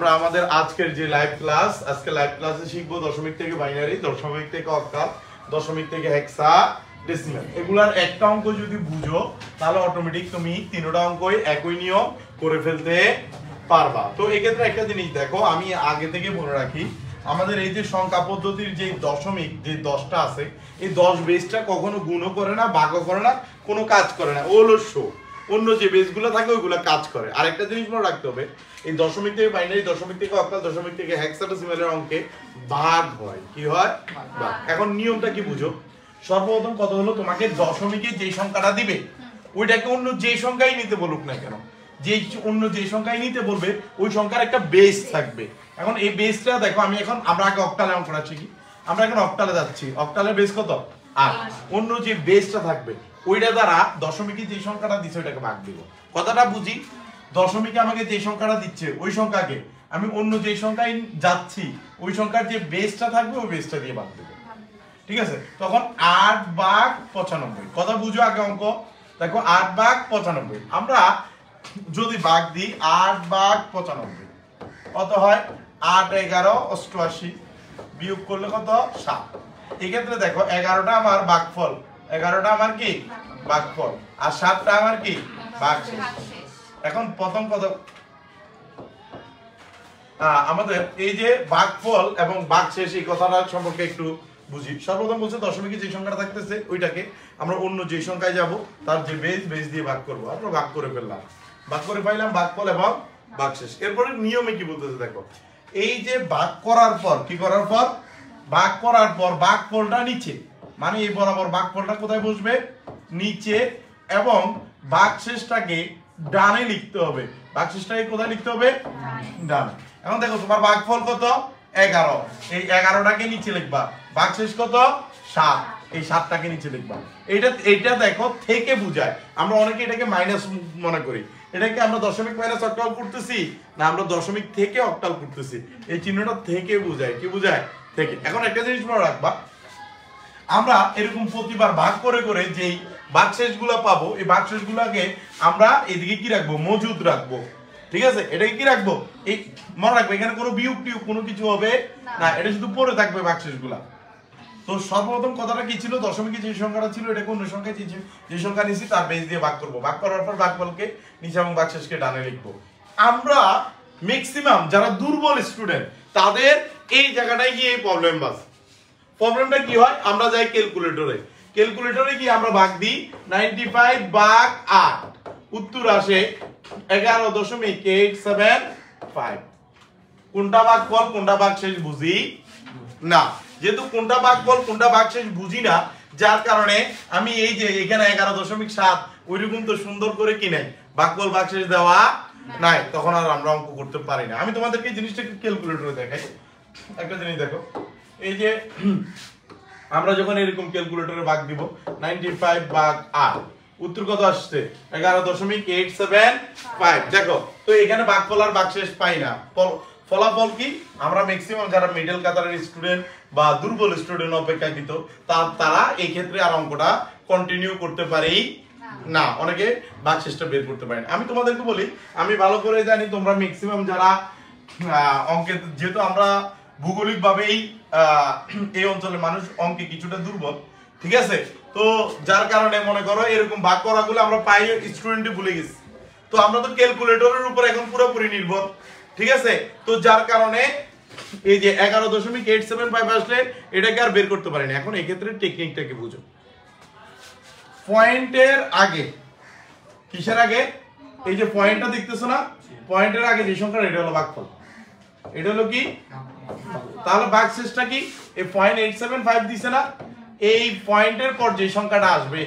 আমরা আমাদের আজকের যে লাইভ ক্লাস, আজকে লাইভ ক্লাসে শিখবো দশমিক থেকে বাইনারি, দশমিক থেকে অক্টাল, দশমিক থেকে হেক্সাডেসিমাল। এগুলার একটা অঙ্ক যদি বুঝো তাহলে অটোমেটিক তুমি তিনটা অঙ্কই একই নিয়ম করে ফেলতে পারবা। তো এক্ষেত্রে একটা জিনিস দেখো, আমি আগে থেকে বলে রাখি, আমাদের এই যে সংখ্যা পদ্ধতির যে দশমিক যে 10টা আছে, এই 10 বেসটা কখনো গুণও করে না, ভাগও করে না, কোনো কাজ করে না, অলস্য। অন্য যে বেসগুলো থাকে ওইগুলো কাজ করে। আরেকটা জিনিস মনে রাখতে হবে, এই দশমিক থেকে বাইনারি, দশমিক থেকে অক্টাল, দশমিক থেকে হেক্সাডেসিমালের অঙ্কে ভাগ হয়। কি হয়? ভাগ। এখন নিয়মটা কি বুঝো? সর্বপ্রথম কথা হলো, তোমাকে দশমিকে যে সংখ্যাটা দিবে ওইটাকে অন্য যে সংখ্যাই নিতে বলুক না কেন, যে অন্য যে সংখ্যাই নিতে বলবে ওই সংখ্যার একটা বেস থাকবে। এখন এই বেসটা দেখো, আমরা আগে অক্টালে অঙ্কটা শিখি, আমরা এখন অক্টালে যাচ্ছি। অক্টালের বেস কত? 8। অন্য যে বেসটা থাকবে ওইটা দ্বারা দশমিকে যে সংখ্যাটা দিচ্ছে ওইটাকে ভাগ দিব। কথাটা বুঝি? দশমিকে আমাকে যে সংখ্যাটা দিচ্ছে ওই সংখ্যাকে আমি অন্য যে সংখ্যায় যাচ্ছি ওই সংখ্যার যে বেসটা থাকবে ওই বেসটা দিয়ে ভাগ দেব। ঠিক আছে? তখন 8 ভাগ 95। কথা বুঝো আগে অঙ্ক দেখো, 8 ভাগ 95। আমরা যদি ভাগ দিই 8 ভাগ 95 কত হয়? 8 11 88, বিয়োগ করলে কত? 7। এক্ষেত্রে দেখো 11টা আমার ভাগফল, 11টা আমার কি ভাগফল, আর 7টা আমার কি ভাগশেষ। এখন প্রথম কথা, আমাদের এই যে ভাগফল এবং ভাগশেষ এই কথাটা সম্পর্কে একটু বুঝি। সর্বপ্রথম বলছে দশমিকে যে সংখ্যাটা থাকতেছে ওইটাকে আমরা অন্য যে সংখ্যায় যাব তার যে বেস দিয়ে ভাগ করব। আমরা ভাগ করে ফেললাম, ভাগ করে পাইলাম ভাগফল এবং ভাগশেষ। এরপরে নিয়মে কি বলতেছে দেখো, এই যে ভাগ করার পর কি করার পর, ভাগ করার পর ভাগফলটা নিচে, মানে এই বরাবর ভাগফলটা কোথায় বসবে? নিচে, এবং ভাগশেষটাকে ডানে লিখতে হবে। ভাগশেষটাকে কোথায় লিখতে হবে? ডানে। এখন দেখো তোমার ভাগফল কত? 11। এই 11টাকে নিচে লিখবা। ভাগশেষ কত? 7। এই 7টাকে নিচে লিখবা। এইটা দেখো থেকে বুঝায়। আমরা অনেকে এটাকে মাইনাস মনে করি। এটাকে আমরা দশমিক মাইনাস অক্টাল করতেছি না, আমরা দশমিক থেকে অক্টাল করতেছি। এই চিহ্নটা থেকে বুঝায়। কি বুঝায়? থেকে। এখন একটা জিনিস মনে রাখবা, আমরা এরকম প্রতিবার ভাগ করে করে যেই ভাগশেষগুলো পাবো এই ভাগশেষগুলোকে আমরা এদিকে কি রাখবো? মজুদ রাখবো। ঠিক আছে? এটাকে কি রাখবো? এই মনে রাখবো, এখানে কোনো বিয়োগ টিয়োগ কোনো কিছু হবে না, এটা শুধু পড়ে থাকবে ভাগশেষগুলা। তো সর্বপ্রথম কথাটা কি ছিল? দশমিকে যে সংখ্যাটা ছিল এটাকে অন্য সংখ্যায় যে সংখ্যা নিয়েছি তার বেস দিয়ে ভাগ করবো। ভাগ করার পর ভাগফলকে নিচে এবং ভাগশেষকে ডানে লিখবো। আমরা ম্যাক্সিমাম যারা দুর্বল স্টুডেন্ট তাদের এই জায়গাটায় গিয়ে প্রবলেম বাস। প্রবলেমটা কি হয়? আমরা যাই ক্যালকুলেটরে গিয়ে আমরা ভাগ দিই 95 ভাগ 8, উত্তর আসে 11.875। কোনটা ভাগফল কোনটা ভাগশেষ বুঝি না। যেহেতু কোনটা ভাগফল কোনটা ভাগশেষ বুঝি না, যার কারণে আমি এই যে এখানে 11.7 ওইরকম তো সুন্দর করে কি নাই, ভাগফল ভাগশেষ দেওয়া নাই, তখন আর আমরা অঙ্ক করতে পারি না। আমি তোমাদেরকে জিনিসটা ক্যালকুলেটরে দেখাই। একটা জিনিস দেখো, এই যে আমরা যখন এরকম ক্যালকুলেটরে ভাগ দিব 95 ভাগ 8, উত্তর কত আসছে? 11.875। দেখো তো এখানে ভাগফল আর ভাগশেষ পাই না। ফলাফল কি? আমরা ম্যাক্সিমাম যারা মিডল কাতারের স্টুডেন্ট বা দুর্বল স্টুডেন্ট অপেক্ষাকৃত তারা এই ক্ষেত্রে আর অঙ্কটা কন্টিনিউ করতে পারি না, অনেকে ভাগশেষটা বের করতে পারেন। আমি তোমাদেরকে বলি, আমি ভালো করে জানি তোমরা ম্যাক্সিমাম যারা অঙ্কে, যেহেতু আমরা ভৌগোলিক ভাবেই এই অঞ্চলের মানুষ অঙ্কে কিছুটা দুর্বল, ঠিক আছে? তো যার কারণে মনে করো এরকম ভাগ করাগুলো আমরা পাই স্টুডেন্টে ভুলে গেছি। তো আমরা তো ক্যালকুলেটরের উপর এখন পুরোপুরি নির্ভর, ঠিক আছে? তো যার কারণে এই যে 11.875 আসলে এটাকে আর বের করতে পারি না। এখন এই ক্ষেত্রে টেকনিকটাকে বুঝো। পয়েন্টের আগে, কিসের আগে? এই যে পয়েন্টটা দেখতেছো না, পয়েন্টের আগে যে সংখ্যা এটা হলো ভাগফল, এটা হলো কি? তাহলে ভাগশেষটা কি? এই 0.875 দিছে না, এই পয়েন্টের পর যে সংখ্যাটা আসবে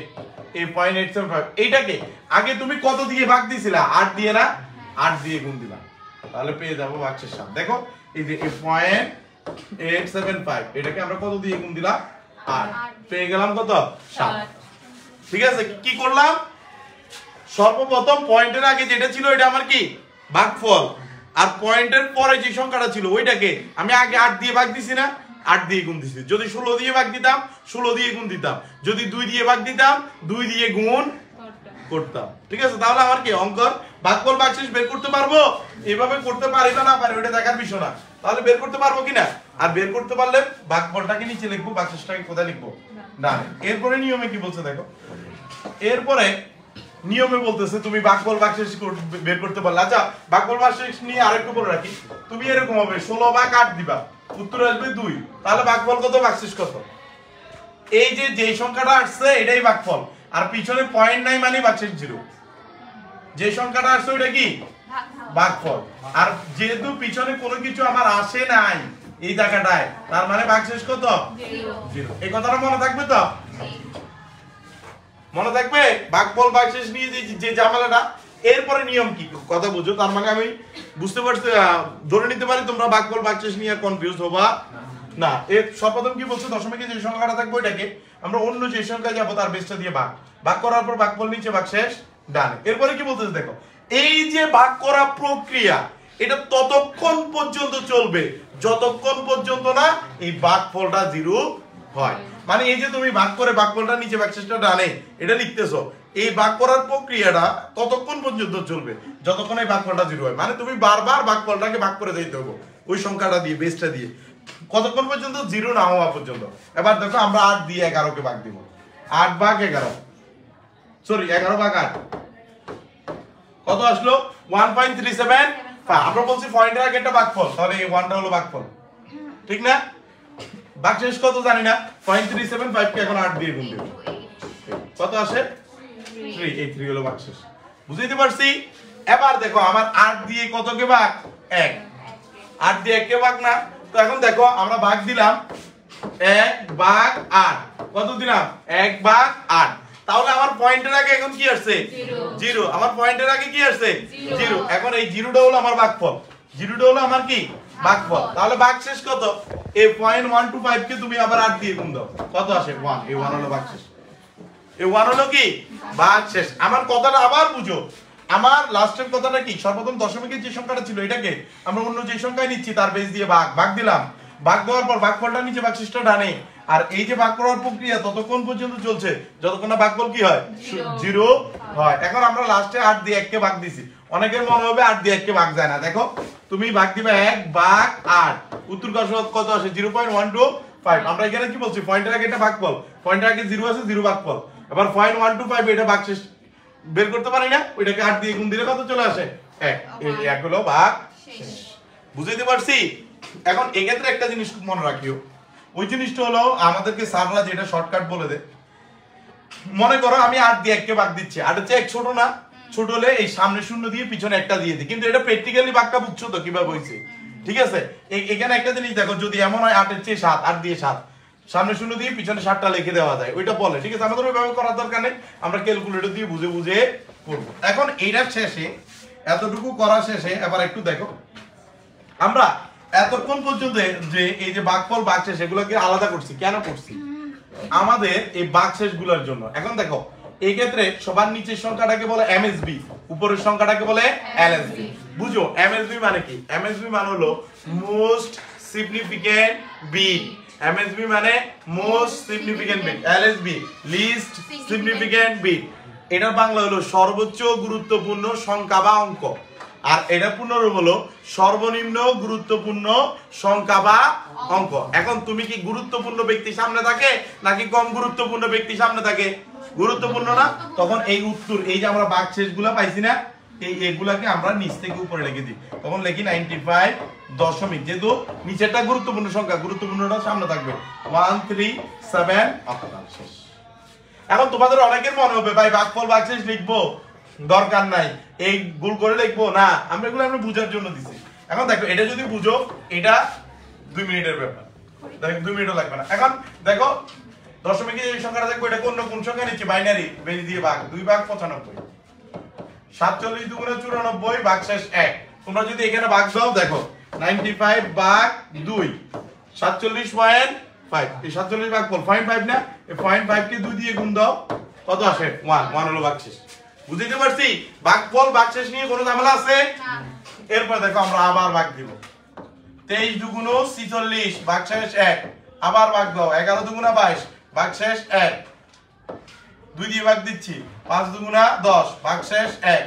এই 0.875, এইটাকে আগে তুমি কত দিয়ে ভাগ দিছিলা? 8 দিয়ে না, 8 দিয়ে গুণ দিবা, তাহলে পেয়ে যাবো ভাগশেষ 7। দেখো এই যে 0.875 এটাকে আমরা কত দিয়ে গুণ দিলাম? 8, পেয়ে গেলাম কত? 7। ঠিক আছে? কি করলাম? সর্বপ্রথম পয়েন্টের আগে যেটা ছিল এটা আমার কি? ভাগফল, আর পয়েন্টের পরে যে সংখ্যাটা ছিল ওইটাকে আমি আগে 8 দিয়ে ভাগ দিছি না, 8 দিয়ে গুণ দিছি। যদি 16 দিয়ে ভাগ দিতাম 16 দিয়ে গুণ দিতাম, যদি 2 দিয়ে ভাগ দিতাম 2 দিয়ে গুণ করতাম। ঠিক আছে? তাহলে আমার কি অঙ্কর ভাগফল ভাগশেষ বের করতে পারবো? এভাবে করতে পারি না পারি ওটা দেখার বিষয় না। তাহলে বের করতে পারবো কিনা? আর বের করতে পারলে ভাগফলটাকে নিচে লিখবো, ভাগশেষটাকে কোথায় লিখবো? ডানে। এরপরে নিয়মে কি বলছে দেখো, এরপরে নিয়মে বলতেছে তুমি ভাগফল ভাগশেষ বের করতে পারলে। আচ্ছা ভাগফল ভাগশেষ নিয়ে আরেকটু বলে রাখি, তুমি এরকম হবে 16 ভাগ 8 দিবা, উত্তর আসবে 2, তাহলে ভাগফল কত ভাগশেষ কত? এই যে সংখ্যাটা আসছে এটাই ভাগফল, আর পিছনে পয়েন্ট নাই মানে ভাগশেষ 0। যে সংখ্যাটা আসছে ওটা কি ভাগফল, আর যেহেতু পিছনে কোনো কিছু আমার আসে নাই এই জায়গাটায়, তার মানে ভাগশেষ কত? 0। এই কথাটা মনে থাকবে তো? মনে থাকবে ভাগফল ভাগশেষ নিয়ে যে ঝামেলাটা। এরপরে নিয়ম কি কথা বুঝো, তার মানে আমি বুঝতে পারছি, ধরে নিতে পারি তোমরা ভাগফল ভাগশেষ নিয়ে কনফিউজ হবা না। এর সর্বপ্রথম কি বলছে, দশমিকে যে সংখ্যাটা থাকবে ওইটাকে আমরা অন্য যে সংখ্যা যাবো তার বেসটা দিয়ে ভাগ করার পর ভাগফল নিচে ভাগশেষ ডানে। এরপরে কি বলতেছে দেখো, এই যে ভাগ করা প্রক্রিয়া এটা ততক্ষণ পর্যন্ত চলবে যতক্ষণ পর্যন্ত না এই ভাগফলটা 0 হয়। মানে এই যে তুমি ভাগ করে ভাগফলটা নিচে ভাগশেষটা ডানে এটা লিখতেছো, এই ভাগ করার প্রক্রিয়াটা ততক্ষণ পর্যন্ত চলবে যতক্ষণ এই ভাগফলটা 0 হয়। মানে তুমি বারবার ভাগফলটাকে ভাগ করে দিতে হবে ওই সংখ্যাটা দিয়ে, বেসটা দিয়ে, কতক্ষণ পর্যন্ত 0 না হওয়া পর্যন্ত। এবার দেখো আমরা 8 দিয়ে 11 কে ভাগ দিব, 8 ভাগ 11, সরি 11 ভাগ 8 কত আসলো? 1.37। আমরা বলছি পয়েন্টের আগে একটা ভাগফল, তাহলে এই 1টা হলো ভাগফল, ঠিক না? ভাগশেষ কত জানি না, 0.375 কে এখন 8 দিয়ে গুণ দেব, কত আসে? 3। এই 3 হলো ভাগশেষ, বুঝতে পারছি? এবার দেখো আমার 8 দিয়ে কত কে ভাগ? 1। 8 দিয়ে 1 কে ভাগ না, তো এখন দেখো আমরা ভাগ দিলাম 1 ভাগ 8, কত দিলাম? 1 ভাগ 8। তাহলে আমার পয়েন্টের আগে এখন কি আসছে? 0। আমার পয়েন্টের আগে কি আসছে? 0। এখন এই 0টা হলো আমার ভাগফল, 0টা হলো আমার কি ভাগফল। তাহলে ভাগশেষ কত? এই 0.125 কে তুমি আবার 8 দিয়ে গুণ দাও, কত আসে? 1। এই 1 হলো ভাগশেষ, এই 1 হলো কি ভাগশেষ। আমার কথাটা আবার বুঝো, আমার লাস্টের কথাটা কি, সর্বপ্রথম দশমিকের যে সংখ্যাটা ছিল এটাকে আমরা অন্য যে সংখ্যায় নিচ্ছি তার বেস দিয়ে ভাগ দিলাম, ভাগ দেওয়ার পর ভাগফলটা নিচে ভাগশেষটা ডানে। আর এই যে ভাগ করার প্রক্রিয়া ততক্ষণ পর্যন্ত চলছে যতক্ষণ না ভাগফল কি হয়? 0 হয়। এখন আমরা লাস্টে 8 দিয়ে 1 কে ভাগ দিছি, অনেকের মনে হবে 8 দিয়ে 1 কে ভাগ যায় না। দেখো তুমি ভাগ দিবে 1 ভাগ 8, উত্তর কত আসে? 0.125। আমরা এখানে কি বলছি, পয়েন্টের আগে এটা ভাগফল, পয়েন্টের আগে 0 আছে, 0 ভাগফল। এবার 0.125 এটা ভাগশেষ বের করতে পারি না, ওইটাকে 8 দিয়ে গুণ দিলে কত চলে আসে? 1। এই 1 হলো ভাগশেষ, বুঝতে পারছি? এখন এই ক্ষেত্রে একটা জিনিস মনে রাখিও, ওই জিনিসটা হলো আমাদেরকে স্যাররা যেটা শর্টকাট বলে দেয়। মনে করো আমি 8 দিয়ে 1 কে ভাগ দিচ্ছি, 8 হচ্ছে 1 ছোট না, ছোট হলে এই সামনে শূন্য দিয়ে পিছনে একটা দিয়ে দিই, কিন্তু এটা প্র্যাকটিক্যালি ভাগটা বুঝছো তো কিভাবে হইছে? ঠিক আছে, এখানে একটা জিনিস দেখো, যদি এমন হয় 8 এর চেয়ে 7, 8 দিয়ে 7, সামনে শূন্য দিয়ে পিছনে 7টা লিখে দেওয়া যায়, ওইটা বলে। ঠিক আছে, আমাদের ওইভাবে করার দরকার নেই, আমরা ক্যালকুলেটর দিয়ে বুঝে বুঝে করব। এখন এইটার শেষে, এতটুকু করা শেষে এবার একটু দেখো, আমরা এতক্ষণ পর্যন্ত যে এই যে ভাগফল ভাগশেষ এগুলোকে আলাদা করছি, কেন করছি? আমাদের এই ভাগশেষ গুলোর জন্য। এখন দেখো এই ক্ষেত্রে সবার নিচের সংখ্যাটাকে বলে এমএসবি, উপরের সংখ্যাটাকে বলে এলএসবি। বুঝো এমএসবি মানে কি? এমএসবি মানে হলো মোস্ট সিগনিফিকেন্ট বিট, এমএসবি মানে most significant bit, LSB least significant bit. এটার বাংলা হলো সর্বোচ্চ গুরুত্বপূর্ণ সংখ্যা বা অঙ্ক, আর এটা পুনরূপ হলো সর্বনিম্ন গুরুত্বপূর্ণ সংখ্যা বা অঙ্ক। এখন তুমি কি গুরুত্বপূর্ণ ব্যক্তি সামনে থাকে নাকি কম গুরুত্বপূর্ণ ব্যক্তি সামনে থাকে? গুরুত্বপূর্ণ না, তখন এই উত্তর, এই যে আমরা ভাগশেষ গুলা পাইছি না, এইগুলাকে আমরা নিচ থেকে উপরে লিখে দিই, তখন লিখি 95 দশমিক, যেহেতু নিচেরটা গুরুত্বপূর্ণ সংখ্যা, গুরুত্বপূর্ণটা সামনে থাকবে 137 অক্টাল শেষ। এখন তোমাদের অনেকের মনে হবে ভাই ভাগফল ভাগশেষ লিখবো, দরকার নাই, এই ভুল করে লিখবো না, আমরা এগুলো আমরা বুঝার জন্য দিছি। এখন দেখো এটা যদি বুঝো, এটা 2 মিনিটের ব্যাপার, দেখো 2 মিনিটও লাগবে না। এখন দেখো দশমিকে যে সংখ্যাটা দেখবো এটা কোন সংখ্যা নিচ্ছে? বাইনারি, বেজ দিয়ে ভাগ, 2 ভাগ 95, 47 দুগুণে 94, ভাগশেষ 1। তোমরা যদি এখানে ভাগ দাও দেখো 95 ভাগ 2, 47.5, এই 47 ভাগফল 0.5 না, এই 0.5 কে 2 দিয়ে গুণ দাও, কত আসে? 1 হলো ভাগশেষ। বুঝতে পারছি? ভাগফল ভাগশেষ নিয়ে কোনো ঝামেলা আছে না। এরপর দেখো আমরা আবার ভাগ দিব, 23 দুগুণ 46, ভাগশেষ 1, আবার ভাগ দাও, 11 দুগুণ 22, ভাগশেষ 1, 2 দিয়ে ভাগ দিচ্ছি, 5 দুগুণ 10, ভাগশেষ 1,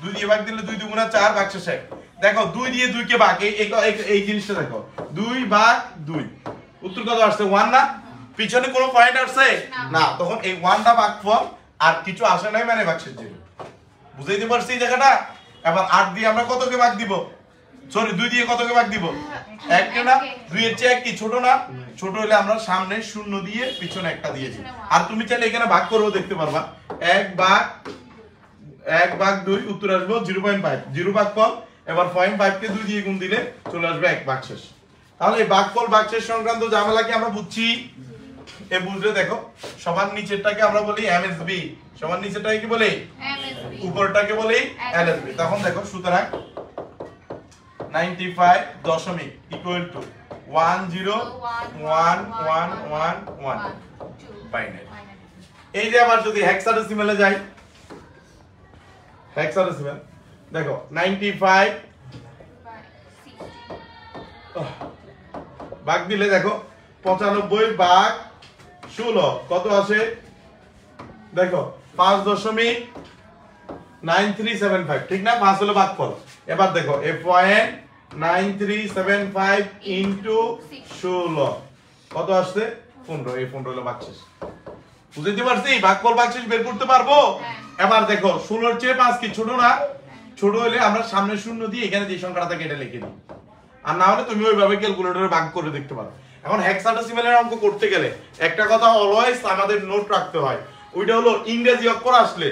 2 দিয়ে ভাগ দিলে 2 দুগুণা 4 ভাগশেষ 1 দেখো 2 দিয়ে 2 কে ভাগ এই জিনিসটা দেখো 2 ভাগ 2 উত্তর কত আসছে 1 না পিছনে কোনো পয়েন্ট আসছে না তখন এই 1টা ভাগফল আর কিছু আসে নাই মানে ভাগশেষ 0 বুঝাইতে পারছি এই জায়গাটা এবার 8 দিয়ে আমরা কতকে ভাগ দিব সরি 2 দিয়ে কতকে ভাগ দিব 1 কে না 2 এর চেয়ে 1 কি ছোট না ছোট হলে আমরা সামনে 0 দিয়ে পিছনে একটা দিয়ে দিই আর তুমি চাইলে এখানে ভাগ করেও দেখতে পারবা 1 ভাগ 2 উত্তর আসবে 0.5 0 ভাগফল এবার 0.5 কে 2 দিয়ে গুণ দিলে চলে আসবে 1 ভাগশেষ তাহলে এই ভাগফল ভাগশেষ সংক্রান্ত ঝামেলা কি আমরা বুঝছি এই বুঝলে দেখো সবার নিচেরটাকে আমরা বলি এমএসবি সবার নিচেরটাকে কি বলি এমএসবি উপরটাকে বলি এলএসবি তখন দেখো সুতরাং 95 দশমিক ইকুয়াল টু 1011111 বাইনারি এই যে আবার যদি হেক্সাডেসিমালে যাই হেক্সাডেসিমাল দেখো 95 ভাগ দিলে দেখো 95 ভাগ 16 কত আসে দেখো 5.9375 ঠিক না 5 হলো ভাগফল এবার দেখো এই পয়েন্ট 9375 ইনটু 16 কত আসছে 15 এই 15 হলো ভাগশেষ বুঝতে পারছি ভাগফল ভাগশেষ বের করতে পারবো এবার দেখো 16 এর চেয়ে 5 কি ছোট না ছোট হলে আমরা সামনে শূন্য দিয়ে এখানে যে সংখ্যাটা থাকে এটা লিখে দিই আর না হলে তুমি ওইভাবে ক্যালকুলেটরে ভাগ করে দেখতে পারো এখন হেক্সাডেসিমালের অঙ্ক করতে গেলে একটা কথা অলওয়েজ আমাদের নোট রাখতে হয় ওইটা হলো ইংরেজি অক্ষর আসলে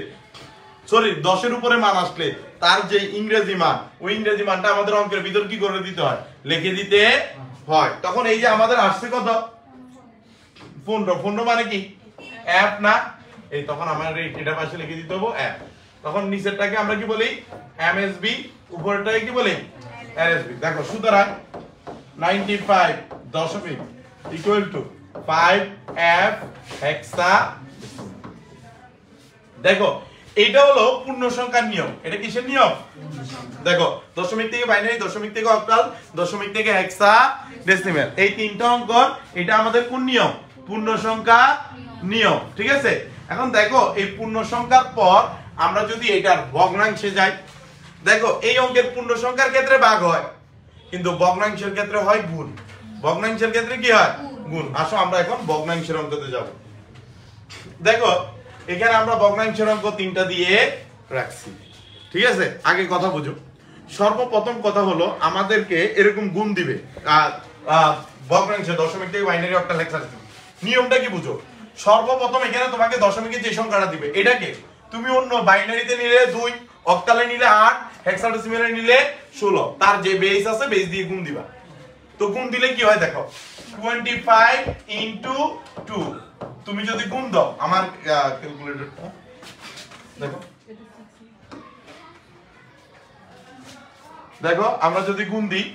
সরি 10 এর উপরে মান আসলে তার যে ইংরেজি মান ওই ইংরেজি মানটা আমাদের অঙ্কের ভিতর কি করে দিতে হয় লিখে দিতে হয় তখন এই যে আমাদের আসছে কত 15 মানে কি f না এই তখন আমাদের এটা পাশে লিখে দিতে হবে f তখন নিচেরটাকে আমরা কি বলি এমএসবি উপরটাকে কি বলি এলএসবি দেখো সুতরাং 95 দশমিক ইকুয়াল টু 5f হেক্সা দেখো এটা হলো পূর্ণ সংখ্যার নিয়ম এটা কিসের নিয়ম দেখো দশমিক থেকে বাইনারি দশমিক থেকে অক্টাল দশমিক থেকে হেক্সাডেসিমাল এই তিনটা অঙ্ক এটা আমাদের কোন নিয়ম পূর্ণ সংখ্যা নিয়ম ঠিক আছে এখন দেখো এই পূর্ণ সংখ্যার পর আমরা যদি এটার ভগ্নাংশে যাই দেখো এই অঙ্কের পূর্ণ সংখ্যার ক্ষেত্রে ভাগ হয় কিন্তু ভগ্নাংশের ক্ষেত্রে হয় গুণ ভগ্নাংশের ক্ষেত্রে কি হয় গুণ আসো আমরা এখন ভগ্নাংশের অঙ্কতে যাব দেখো এখানে আমরা ভগ্নাংশের অঙ্ক তিনটা দিয়ে রাখছি ঠিক আছে আগে কথা বুঝো সর্বপ্রথম কথা হলো আমাদেরকে এরকম গুণ দিবে ভগ্নাংশে দশমিক থেকে বাইনারি অক্টাল হেক্সাডেসিমাল নিয়মটা কি বুঝো সর্বপ্রথম এখানে তোমাকে দশমিকের যে সংখ্যাটা দিবে এটাকে তুমি অন্য বাইনারিতে নিলে 2 অক্টালে নিলে 8 হেক্সাডেসিমালে নিলে 16 তার যে বেস আছে বেস দিয়ে গুণ দিবা তো গুণ দিলে কি হয় দেখো 25 ইনটু 2 তুমি যদি গুণ দাও আমার ক্যালকুলেটরটা দেখো দেখো আমরা যদি গুণ দিই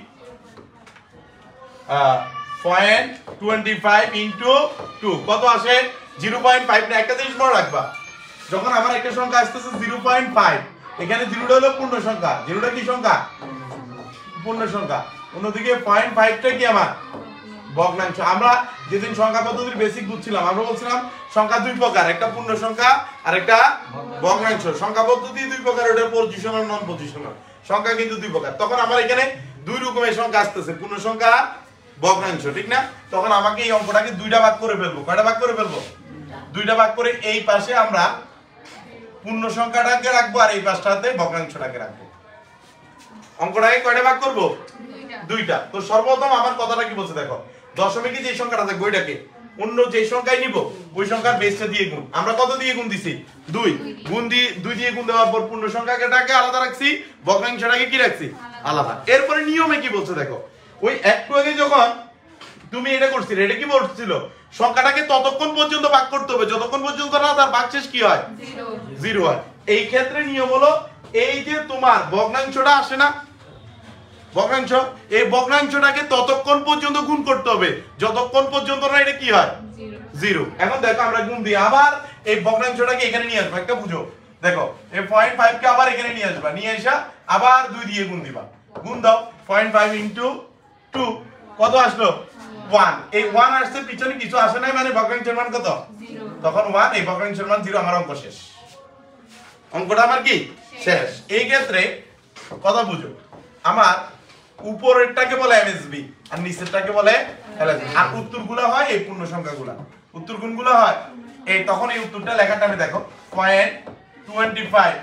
0.25 ইনটু 2 কত আসে 0.5 না একটা জিনিস মনে রাখবা যখন আমার একটা সংখ্যা আসতেছে 0.5 এখানে 0টা হলো পূর্ণ সংখ্যা 0টা কি সংখ্যা পূর্ণ সংখ্যা অন্যদিকে 0.5টা কি আমার ভগ্নাংশ আমরা যেদিন সংখ্যা পদ্ধতির বেসিক বুঝছিলাম আমরা বলছিলাম সংখ্যা দুই প্রকার একটা পূর্ণ সংখ্যা আর একটা ভগ্নাংশ সংখ্যা পদ্ধতি দুই প্রকার ওটা পজিশনাল নন পজিশনাল সংখ্যা কিন্তু দুই প্রকার তখন আমার এখানে দুই রকমের সংখ্যা আসতেছে পূর্ণ সংখ্যা ভগ্নাংশ ঠিক না তখন আমাকে এই অঙ্কটাকে দুইটা ভাগ করে ফেলবো কয়টা ভাগ করে ফেলবো দুইটা ভাগ করে এই পাশে আমরা পূর্ণ সংখ্যাটাকে রাখবো আর এই পাশটাতে ভগ্নাংশটাকে রাখবো অঙ্কটাকে কয়টা ভাগ করব দুইটা তো সর্বপ্রথম আমার কথাটা কি বলছে দেখো দশমিকে যে সংখ্যাটা থাকবে ওইটাকে অন্য যে সংখ্যাই নিব ওই সংখ্যার বেসটা দিয়ে গুণ আমরা কত দিয়ে গুণ দিছি 2 গুণ দিয়ে 2 দিয়ে গুণ দেওয়ার পর পূর্ণ সংখ্যাটাকে আলাদা রাখছি ভগ্নাংশটাকে কি রাখছি আলাদা এরপরে নিয়মে কি বলছে দেখো ওই একটু আগে যখন তুমি এটা করছিলে এটা কি বলছিল সংখ্যাটাকে ততক্ষণ পর্যন্ত ভাগ করতে হবে যতক্ষণ পর্যন্ত না তার ভাগশেষ কি হয় 0 হয় এই ক্ষেত্রে নিয়ম হলো এই যে তোমার ভগ্নাংশটা আসে না ভগ্নাংশ এই ভগ্নাংশটাকে ততক্ষণ পর্যন্ত গুণ করতে হবে যতক্ষণ পর্যন্ত না এটা কি হয় 0 এখন দেখো আমরা গুণ দিই আবার এই ভগ্নাংশটাকে এখানে নিয়ে আসবো একটা বুঝো দেখো এই 0.5 কে আবার এখানে নিয়ে আসবা নিয়ে এসে আবার 2 দিয়ে গুণ দিবা গুণ দাও 0.5 ইনটু 2 কত আসলো 1 এই 1 আসছে পিছনে কিছু আসে না মানে ভগ্নাংশের মান কত 0 তখন 1 এই ভগ্নাংশের মান 0 আমার অঙ্ক শেষ অঙ্কটা আমার কি শেষ। এই ক্ষেত্রে কথা বুঝো, আমার উপরেরটাকে বলে এমএসবি আর নিচেরটাকে বলে এলএসবি, আর উত্তরগুলো হয় এই পূর্ণ সংখ্যাগুলো। উত্তর কোনগুলো হয় এই, তখন এই উত্তরটা লেখাটা আমি দেখো 0.25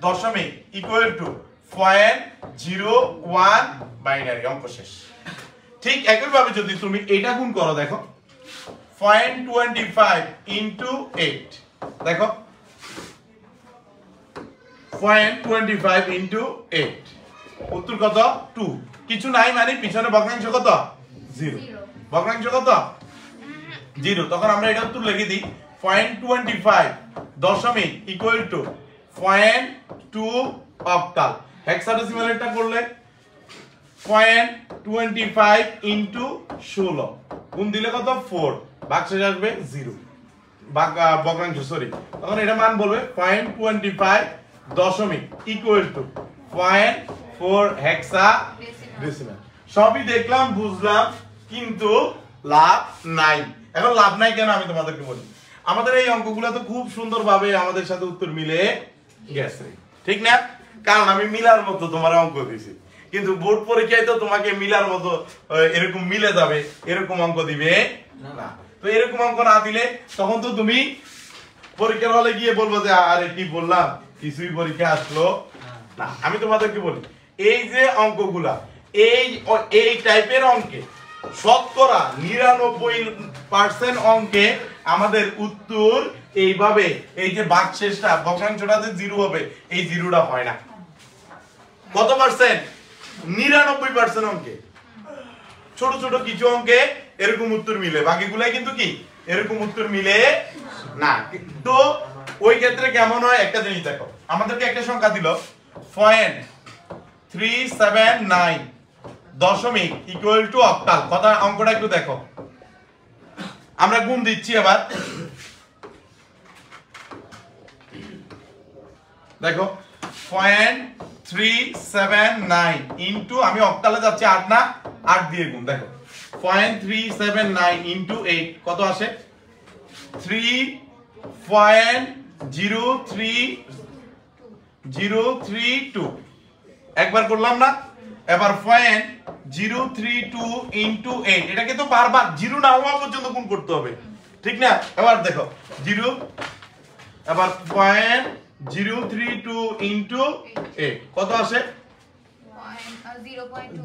দশমিক ইকুয়াল টু 0.01 বাইনারি, অঙ্ক শেষ। ঠিক একই ভাবে যদি তুমি এটা গুণ করো, দেখো 0.25 ইনটু 8, দেখো 0.25 ইনটু 8, উত্তর কত 2। কিছু নাই মানে পিছনে ভগ্নাংশ কত 0, ভগ্নাংশ কত 0, তখন আমরা এটা উত্তর লিখে দিই 0.25 দশমিক ইকুয়াল টু 0.2 অক্টাল। হেক্সাডেসিমাল এটা করলে 0.25 ইনটু 16, গুণ দিলে কত 4, ভাগশেষ আসবে 0, ভগ্নাংশ সরি, তখন এটা মান বলবে 0.25 দশমিক ইকুয়াল টু 0.4 হেক্সাডেসিমাল। সবই দেখলাম বুঝলাম, কিন্তু লাভ নাই। এখন লাভ নাই কেন আমি তোমাদেরকে বলি, আমাদের এই অঙ্কগুলো তো খুব সুন্দরভাবে আমাদের সাথে উত্তর মিলে গেছে, ঠিক না? কারণ আমি মিলার মতো তোমার অঙ্ক দিয়েছি, কিন্তু বোর্ড পরীক্ষায় তো তোমাকে মিলার মতো এরকম মিলে যাবে এরকম অঙ্ক দিবে না। তো এরকম অঙ্ক না দিলে তখন তো তুমি পরীক্ষার হলে গিয়ে বলবো যে আরে কি বললাম, কিছুই পরীক্ষা আসলো না। আমি তোমাদেরকে বলি, এই যে অঙ্কগুলা এই টাইপের অঙ্কে শতকরা 99% অঙ্কে আমাদের উত্তর এইভাবে, এই যে ভাগশেষটা ভগ্নাংশটা যে 0 হবে, এই 0টা হয় না। কত পার্সেন্ট? 99% অঙ্কে। ছোট ছোট কিছু অঙ্কে এরকম উত্তর মিলে, বাকিগুলাই কিন্তু কি এরকম উত্তর মিলে না। তো ওই ক্ষেত্রে কেমন হয় একটা জিনিস দেখো, আমাদেরকে একটা সংখ্যা দিল 0.379 দশমিক ইকুয়াল টু অক্টাল। কথা অঙ্কটা একটু দেখো, আমরা গুণ দিচ্ছি এবার, দেখো 0.379 ইনটু, আমি অক্টালে যাচ্ছি 8 না, 8 দিয়ে গুণ, দেখো 0.379 ইনটু 8 কত আসে 3.03032। একবার করলাম না, এবার 0.032 ইনটু 8, এটাকে তো বারবার 0 না হওয়া পর্যন্ত গুণ করতে হবে, ঠিক না? এবার দেখো 0, এবার 0.032 ইনটু 8 কত আসে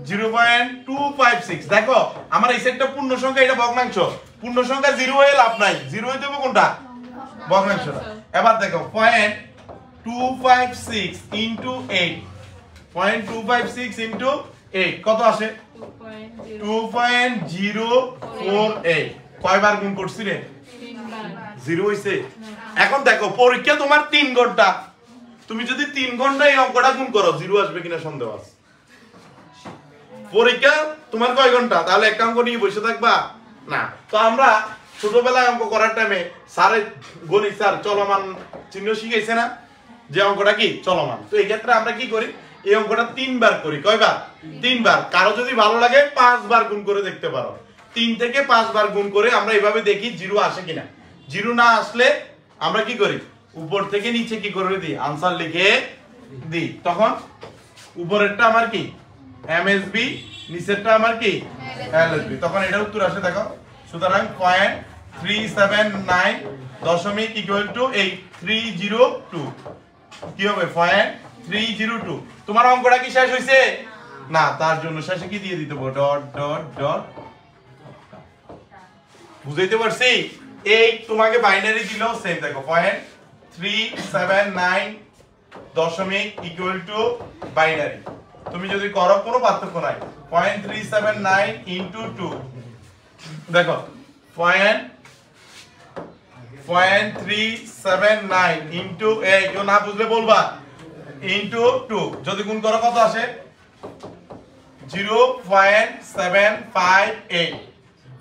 0.256। দেখো আমার এই সেটটা পূর্ণ সংখ্যা, এটা ভগ্নাংশ। পূর্ণ সংখ্যা 0 হয়ে লাভ নাই, 0 হইতে হবে কোনটা ভগ্নাংশটা। এবার দেখো 0.256 ইনটু 8, 0.256 ইনটু 8 কত আসে 2.048। কয়বার গুণ করছি রে? 0 হইছে। এখন দেখো পরীক্ষা তোমার 3 ঘন্টা, তুমি যদি 3 ঘন্টা এই অঙ্কটা গুণ করো 0 আসবে কিনা সন্দেহ আছে। পরীক্ষা তোমার কয় ঘন্টা, তাহলে একটা অঙ্ক নিয়ে বসে থাকবা না। তো আমরা ছোটবেলায় অঙ্ক করার টাইমে স্যারে গণিত স্যার চলমান চিহ্ন শিখাইছে না, যে অঙ্কটা কি চলমান। তো এই ক্ষেত্রে আমরা কি করি, এই অঙ্কটা 3 বার করি। কয়বার? 3 বার। কারো যদি ভালো লাগে 5 বার গুণ করে দেখতে পারো। 3 থেকে 5 বার গুণ করে আমরা এইভাবে দেখি 0 আসে কিনা। 0 না আসলে আমরা কি করি, উপর থেকে নিচে কি করে দিই, আনসার লিখে দিই। তখন উপরেরটা আমার কি এমএসবি, নিচেরটা আমার কি এলএসবি, তখন এটা উত্তর আসে দেখো। সুতরাং 0.379 দশমিক ইকুয়াল টু 302 কি হবে 0.302। তোমার অঙ্কটা কি শেষ হইছে না, তার জন্য শেষে কি দিয়ে দিতে হবে ডট ডট ডট। বুঝাইতে পারছি? এই তোমাকে বাইনারি দিল সেম, দেখো 0.379 দশমিক ইকুয়াল টু বাইনারি। তুমি যদি করো কোনো পার্থক্য নাই, 0.379 ইনটু 2, দেখো 0.379 ইনটু 8, কেউ না বুঝলে বলবা, ইনটু 2 যদি গুণ করো কত আসে 0.758।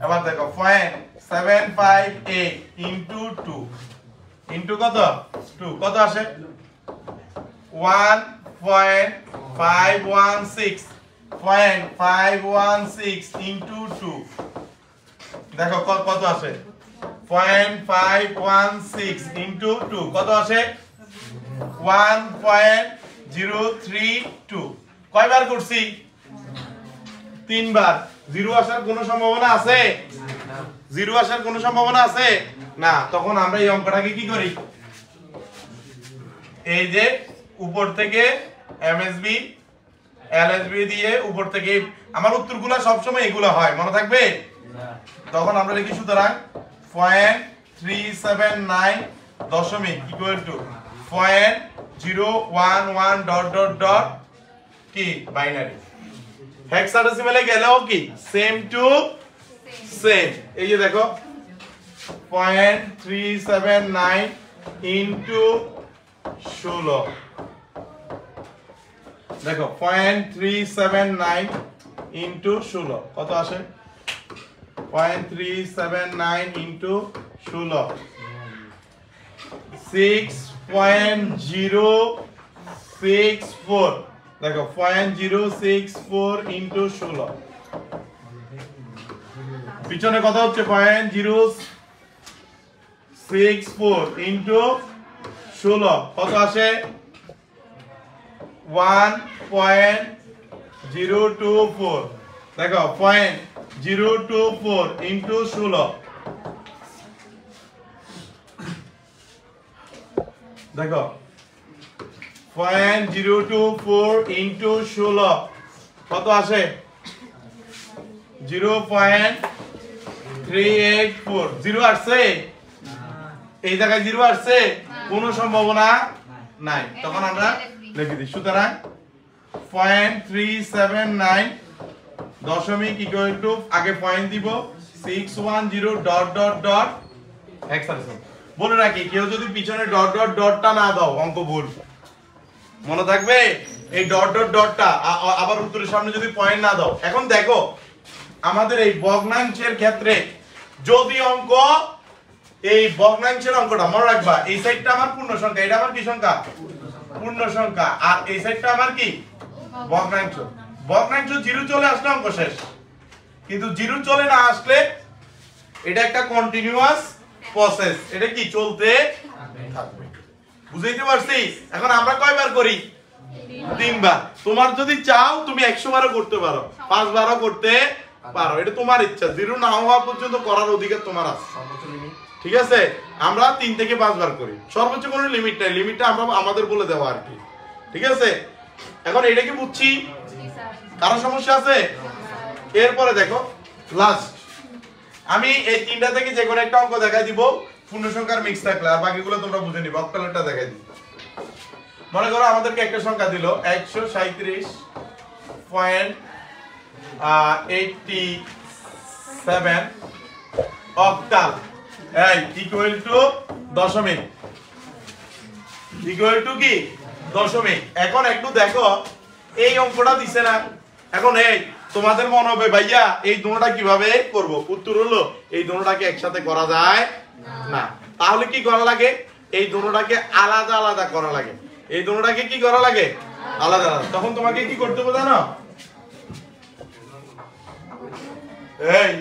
এবার দেখো 0.758 ইনটু 2 ইনটু কত 2 কত আসে 1.516 ইনটু 2, দেখো কত আসে 0.516 ইনটু 2 কত আসে 1.032 কয়বার করছি? 3 বার। জিরো আসার কোনো সম্ভাবনা আছে? জিরো আসার কোনো সম্ভাবনা আছে না। তখন আমরা এই অঙ্কটাকে কি করি, এই যে উপর থেকে এমএসবি এলএসবি দিয়ে উপর থেকে আমার উত্তরগুলো সবসময় এগুলো হয়, মনে থাকবে? তখন আমরা লিখি সুতরাং 0.379 দশমিক equal to 0.011 dot dot dot কি বাইনারি। হেক্সাডেসিমালে গেলেও কি সেম টু সেম। এই যে দেখো 0.379 ইনটু 16, দেখো 0.379 ইনটু 16 কত আসে? 0.379 ইনটু 16 6.064, দেখো 0.064 ইনটু 16, পিছনে কত হচ্ছে? 0.064 ইনটু 16 কত আসে? 1.024, দেখো 0.024 ইনটু 16, দেখো 0.024 ইনটু 16 কত আসে? 0.384। জিরো আসছে? এই জায়গায় জিরো আসছে? কোনো সম্ভাবনা নাই। তখন আমরা লিখে দিই সুতরাং 0.379 দশমিক ইকুয়াল টু আগে পয়েন্ট দিব 610 ডট ডট ডট হেক্সাডেসিমাল। বলে রাখি, কেউ যদি পিছনে ডট ডট ডটটা না দাও অঙ্ক ভুল, মনে থাকবে? এই ডট ডট ডটটা আবার উত্তরের সামনে যদি পয়েন্ট না দাও। এখন দেখো আমাদের এই ভগ্নাংশের ক্ষেত্রে যদি অঙ্ক, এই ভগ্নাংশের অঙ্কটা মনে রাখবা, এই সাইডটা আমার পূর্ণ সংখ্যা, এটা আমার কি সংখ্যা? পূর্ণ সংখ্যা। আর এই সাইডটা আমার কি? ভগ্নাংশ। ভগ্নাংশ জিরো চলে আসলে অঙ্ক শেষ, কিন্তু জিরো চলে না আসলে এটা একটা কন্টিনিউয়াস প্রসেস, এটা কি চলতে থাকবে। বুঝাইতে পারছি? এখন আমরা কয়বার করি? 3 বার। তোমার যদি চাও তুমি 100 বারও করতে পারো, 5 বারও করতে পারো, এটা তোমার ইচ্ছা। জিরো না হওয়া পর্যন্ত করার অধিকার তোমার আছে, ঠিক আছে? আমরা 3 থেকে 5 বার করি, সর্বোচ্চ কোনো লিমিট নাই, লিমিটটা আমরা আমাদের বলে দেওয়া আর কি, ঠিক আছে? এখন এটা কি বুঝছি? কারো সমস্যা আছে? এরপরে দেখো লাস্ট, আমি এই 3টা থেকে যে কোনো একটা অঙ্ক দেখাই দিব পূর্ণ সংখ্যার মিক্স থাকলে, আর বাকিগুলো তোমরা বুঝে নিবে। অক্টালেরটা দেখাই দিব। মনে করো আমাদেরকে একটা সংখ্যা দিল 137.87 অক্টাল, এই ইকুয়াল টু দশমিক, ইকুয়াল টু কি? দশমিক। এখন একটু দেখো এই অঙ্কটা দিছে না, এখন এই তোমাদের মনে হবে ভাইয়া এই দুটোটা কিভাবে করব? উত্তর হলো এই দুটোটাকে একসাথে করা যায় না। তাহলে কি করা লাগে? এই দুটোটাকে আলাদা আলাদা করা লাগে। এই দুটোটাকে কি করা লাগে? আলাদা আলাদা। তখন তোমাকে কি করতে হবে জানো? এই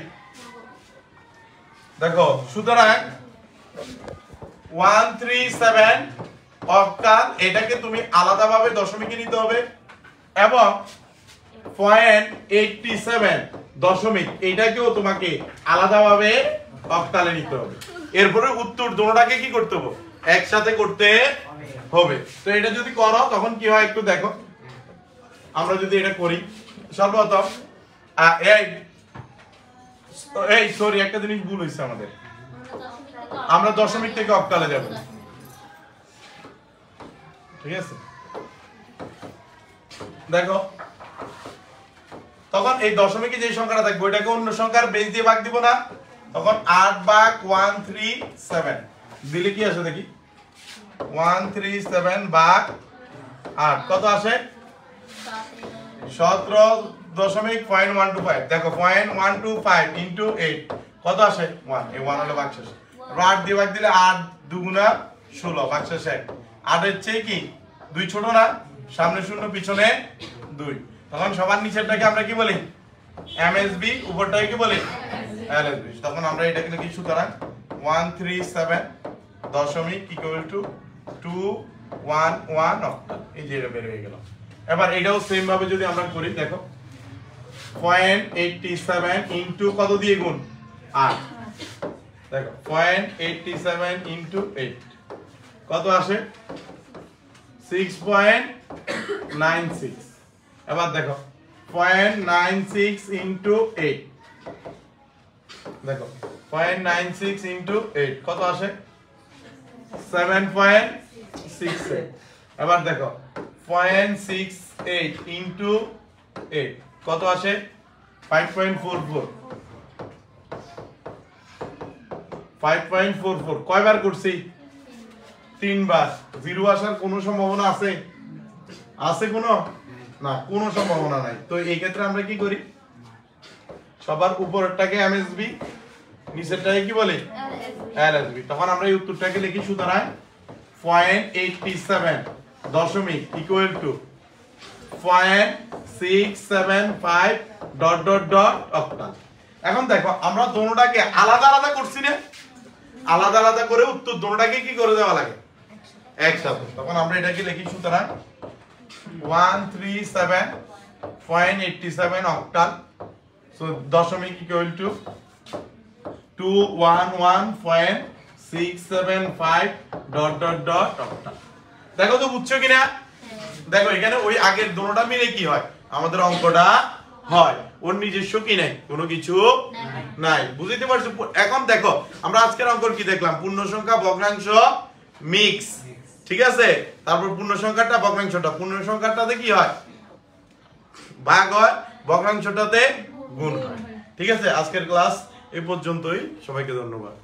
দেখো সুতরাং 137 অক্টাল, এটাকে তুমি আলাদাভাবে দশমিকে নিতে হবে, এবং 0.87 দশমিক এইটাকেও তোমাকে আলাদাভাবে অক্টালে নিতে হবে। এরপরে উত্তর দুটোটাকে কি করতে হবে? একসাথে করতে হবে। তো এটা যদি করো তখন কি হয় একটু দেখো। আমরা যদি এটা করি, সর্বপ্রথম এই সরি একটা জিনিস ভুল হয়েছে আমাদের, আমরা দশমিক থেকে অক্টালে যাব, ঠিক আছে? দেখো তখন এই দশমিকে যে সংখ্যাটা থাকবে ওইটাকে অন্য সংখ্যার বেস দিয়ে ভাগ দিব না, তখন 8 ভাগ 137 দিলে কি আসে দেখি? 137 ভাগ 8 কত আসে? 17.125। দেখো 0.125 ইনটু 8 কত আসে? 1। এই 1 হলো ভাগশেষ। 8 দিয়ে ভাগ দিলে 8 দুগুণা 16, ভাগশেষ 1। 8 এর চেয়ে কি 2 ছোট না? সামনে 0 পিছনে 2। তখন সবার নিচেরটাকে আমরা কি বলি? এমএসবি, উপরটাকে কি বলি? এলএসবি। তখন আমরা এটাকে লিখি সুতরাং 137 দশমিক ইকুয়াল টু 2 1 1 অক্টাল, এই যে এটা বের হয়ে গেল। এবার এটাও সেম ভাবে যদি আমরা করি, দেখো 0.87 ইনটু কত দিয়ে গুণ 8, দেখো 0.87 ইনটু 8 কত আসে 6.96। এবার দেখো 0.96 ইনটু 8, দেখো 0.96 ইনটু 8 কত আসে 7.68। এবার দেখো 0.68 ইনটু 8 কত আসে 5.44। 5.44 কয়বার করছি 3 বার। জিরো আসার কোনো সম্ভাবনা আছে? আছে কোনো? না, কোনো সম্ভাবনা নাই। তো এই ক্ষেত্রে আমরা কি করি, সবার উপরেরটাকে এমএসবি, নিচেরটাকে কি বলে এলএসবি। তখন আমরা এই উত্তরটাকে লিখি সুতরাং 0.87 দশমিক equal to 0.675 dot dot dot octal. এখন দেখো আমরা দোনোটাকে আলাদা আলাদা করছি না, আলাদা আলাদা করে উত্তর দোনোটাকে কি করে দেওয়া লাগে একসাথে। তখন আমরা এটাকে লিখি সুতরাং 137.87 অক্টাল, সো দশমিক equal to 211.675 dot dot dot octal. দেখো তো বুঝছো কিনা? দেখো এখানে ওই আগের দোনোটা মিলে কি হয়, আমাদের অঙ্কটা হয়। ওর নিজস্ব কি নাই, কোনো কিছু নাই, বুঝতে পারছো? এখন দেখো আমরা আজকের অঙ্ক কি দেখলাম, পূর্ণ সংখ্যা ভগ্নাংশ মিক্স, ঠিক আছে। তারপর পূর্ণ সংখ্যাটা ভগ্নাংশটা, পূর্ণ সংখ্যাটাতে কি হয় ভাগ হয়, ভগ্নাংশটাতে গুণ হয়। ঠিক আছে, আজকের ক্লাস এই পর্যন্তই, সবাইকে ধন্যবাদ।